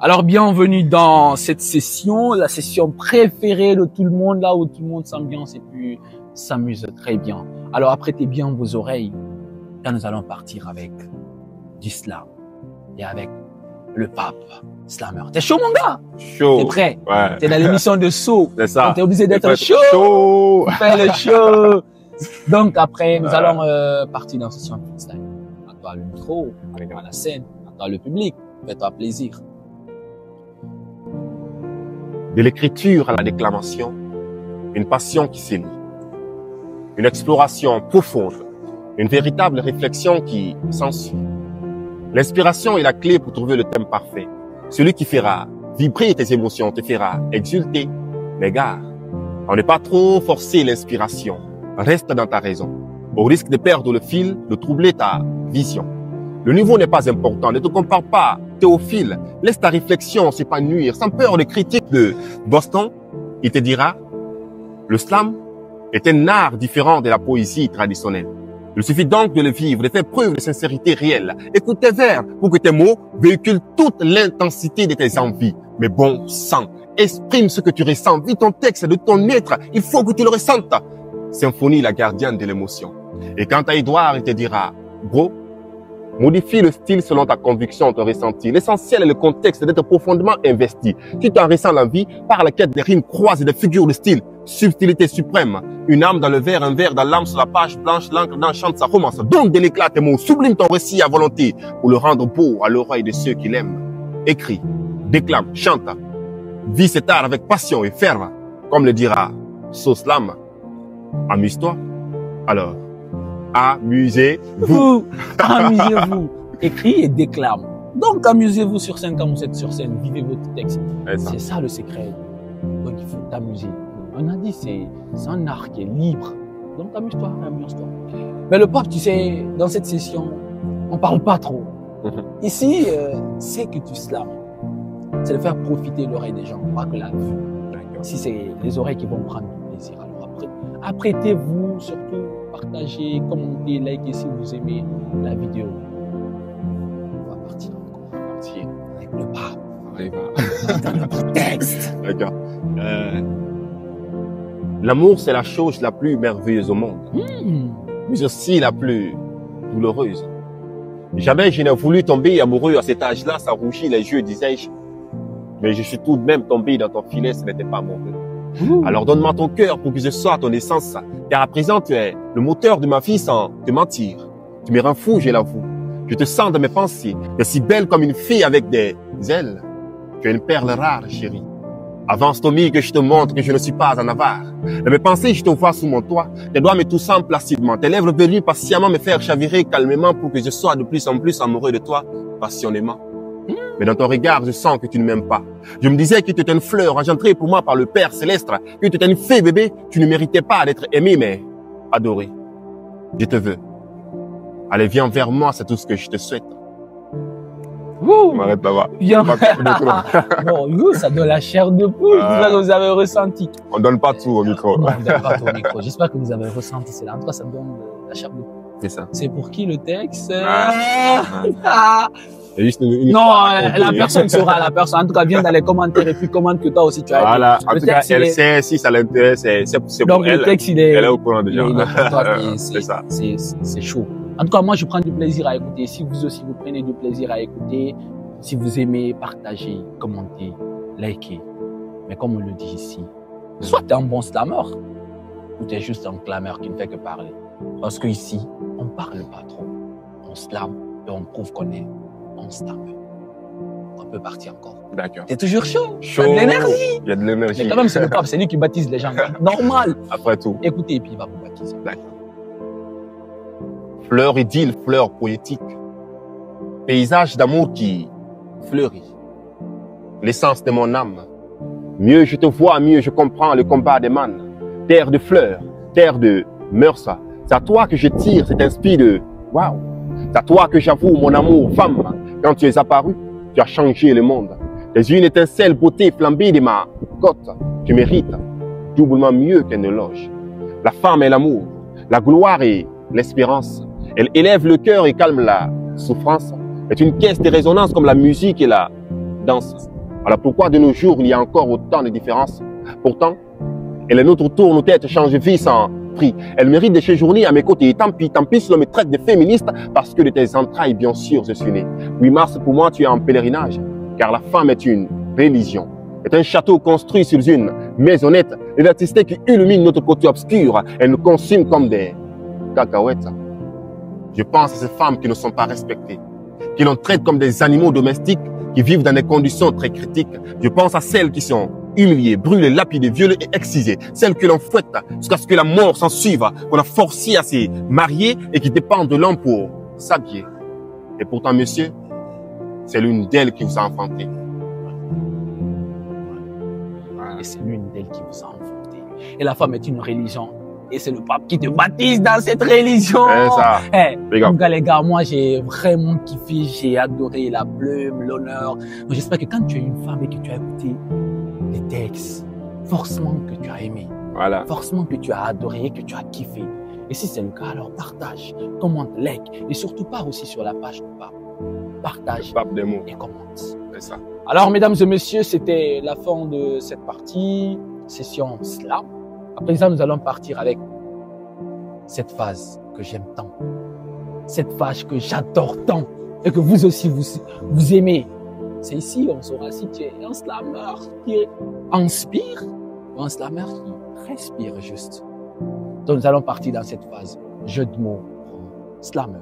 Alors, bienvenue dans cette session, la session préférée de tout le monde, là où tout le monde s'ambiance et puis s'amuse très bien. Alors, apprêtez bien vos oreilles, car nous allons partir avec du slam et avec le pape slammer. T'es chaud, mon gars? Chaud. T'es prêt? Ouais. T'es dans l'émission de saut. C'est ça. T'es obligé d'être chaud. Chaud. Fais le show. Donc, après, nous allons partir dans la session freestyle. À toi le micro, à la scène, à toi le public. Fais-toi plaisir. De l'écriture à la déclamation, une passion qui s'élit. Une exploration profonde, une véritable réflexion qui s'ensuit. L'inspiration est la clé pour trouver le thème parfait. Celui qui fera vibrer tes émotions, te fera exulter. Mais gare, on n'est pas trop forcer l'inspiration. Reste dans ta raison. Au risque de perdre le fil, de troubler ta vision. Le niveau n'est pas important. Ne te compare pas, Théophile. Laisse ta réflexion s'épanouir sans peur des critiques de Boston. Il te dira, le slam est un art différent de la poésie traditionnelle. Il suffit donc de le vivre, de faire preuve de sincérité réelle. Écoute tes vers pour que tes mots véhiculent toute l'intensité de tes envies. Mais bon sang, exprime ce que tu ressens. Vis ton texte de ton être. Il faut que tu le ressentes. Symphonie, la gardienne de l'émotion. Et quant à Edouard, il te dira, bro, modifie le style selon ta conviction, ton ressenti. L'essentiel est le contexte d'être profondément investi. Tu t'en ressens l'envie par la quête des rimes croisées, des figures de style. Subtilité suprême. Une âme dans le verre, un verre dans l'âme sur la page blanche, l'encre dans chante sa romance. Donne de l'éclat tes mots, sublime ton récit à volonté pour le rendre beau à l'oreille de ceux qui l'aiment. Écris, déclame, chante. Vis cet art avec passion et ferme. Comme le dira Soslam. Amuse-toi. Alors, amusez-vous. Amusez-vous. Écris et déclame. Donc, amusez-vous sur scène quand vous êtes sur scène. Vivez votre texte. C'est ça le secret. Donc, il faut t'amuser. On a dit, c'est un art qui est libre. Donc, amuse-toi, amuse-toi. Mais le pape, tu sais, dans cette session, on parle pas trop. Ici, c'est que tu slams. C'est de faire profiter l'oreille des gens, pas que la vue. Ici, c'est les oreilles qui vont prendre du plaisir. Alors, apprêtez-vous, surtout, partagez, commentez, likez si vous aimez la vidéo. On va partir encore. On va partir avec le pape. Dans notre texte. D'accord. L'amour, c'est la chose la plus merveilleuse au monde. Mais aussi la plus douloureuse. Jamais je n'ai voulu tomber amoureux à cet âge-là, ça rougit les yeux, disais-je. Mais je suis tout de même tombé dans ton filet, ce n'était pas mon vœu. Alors donne-moi ton cœur pour que je sois ton essence, car à présent tu es le moteur de ma vie sans te mentir. Tu me rends fou, je l'avoue. Je te sens dans mes pensées, tu es si belle comme une fille avec des ailes. Tu es une perle rare, chérie. Avance Tommy que je te montre que je ne suis pas un avare. Dans mes pensées, je te vois sous mon toit. Tes doigts me touchant placidement. Tes lèvres velues patiemment me faire chavirer calmement pour que je sois de plus en plus amoureux de toi, passionnément. Mais dans ton regard, je sens que tu ne m'aimes pas. Je me disais que tu étais une fleur engendrée pour moi par le Père Céleste, que tu étais une fée bébé. Tu ne méritais pas d'être aimé, mais adoré. Je te veux. Allez, viens vers moi, c'est tout ce que je te souhaite. M'arrête là-bas. Bon, ça donne la chair de poule. J'espère que vous avez ressenti. On donne pas tout au micro. Non, on donne pas tout au micro. J'espère que vous avez ressenti cela. En tout cas, ça donne la chair de poule. C'est ça. C'est pour qui le texte? Juste non, la personne saura, la personne. En tout cas, viens dans les commentaires et puis commente que toi aussi tu as. Voilà. En tout cas, elle sait si ça l'intéresse, c'est pour elle. Donc, le texte, elle est au courant déjà. C'est ça. C'est chaud. En tout cas, moi, je prends du plaisir à écouter. Si vous aussi, vous prenez du plaisir à écouter, si vous aimez, partagez, commentez, likez. Mais comme on le dit ici, soit tu es un bon slammer, ou tu es juste un clameur qui ne fait que parler. Parce que ici, on parle pas trop. On slame et on prouve qu'on est un slammer. On peut partir encore. D'accord. T'es toujours chaud. Chaud. Il y a de l'énergie. Il y a de l'énergie. Mais quand même, c'est le pape, c'est lui qui baptise les gens. Normal. Après tout. Écoutez, et puis il va vous baptiser. D'accord. Fleur idylle, fleur poétique. Paysage d'amour qui fleurit. L'essence de mon âme. Mieux je te vois, mieux je comprends le combat des mannes. Terre de fleurs, terre de mœurs. C'est à toi que je tire cet inspire de waouh. C'est à toi que j'avoue mon amour, femme. Quand tu es apparu, tu as changé le monde. Tes une étincelle beauté flambée de ma côte. Tu mérites doublement mieux qu'un éloge. La femme est l'amour, la gloire et l'espérance. Elle élève le cœur et calme la souffrance. C'est une caisse de résonance comme la musique et la danse. Voilà pourquoi de nos jours, il y a encore autant de différences. Pourtant, elle est notre tour, nos têtes changent vie sans prix. Elle mérite de séjourner à mes côtés. Et tant pis si l'on me traite de féministe parce que de tes entrailles, bien sûr, je suis né. 8 mars, pour moi, tu es en pèlerinage, car la femme est une religion. C'est un château construit sur une maisonnette, l'électricité qui illumine notre côté obscur. Elle nous consume comme des cacahuètes. Je pense à ces femmes qui ne sont pas respectées, qui l'on traite comme des animaux domestiques, qui vivent dans des conditions très critiques. Je pense à celles qui sont humiliées, brûlées, lapidées, violées et excisées. Celles que l'on fouette jusqu'à ce que la mort s'en suive, qu'on a forcé à se marier et qui dépendent de l'homme pour s'habiller. Et pourtant, monsieur, c'est l'une d'elles qui vous a enfanté. Et c'est l'une d'elles qui vous a enfanté. Et la femme est une religion. Et c'est le pape qui te baptise dans cette religion. C'est ça. Hey, les gars, moi, j'ai vraiment kiffé, j'ai adoré la plume, l'honneur. Donc, j'espère que quand tu es une femme et que tu as écouté les textes, forcément que tu as aimé. Voilà. Forcément que tu as adoré, que tu as kiffé. Et si c'est le cas, alors partage, commente, like. Et surtout, pars aussi sur la page du pape. Partage et commente. C'est ça. Alors, mesdames et messieurs, c'était la fin de cette partie, session slam. À présent, nous allons partir avec cette phase que j'aime tant, cette phase que j'adore tant et que vous aussi vous aimez. C'est ici on saura si tu es un slammer qui inspire ou un slammer qui respire juste. Donc nous allons partir dans cette phase. Jeu de mots, slammer.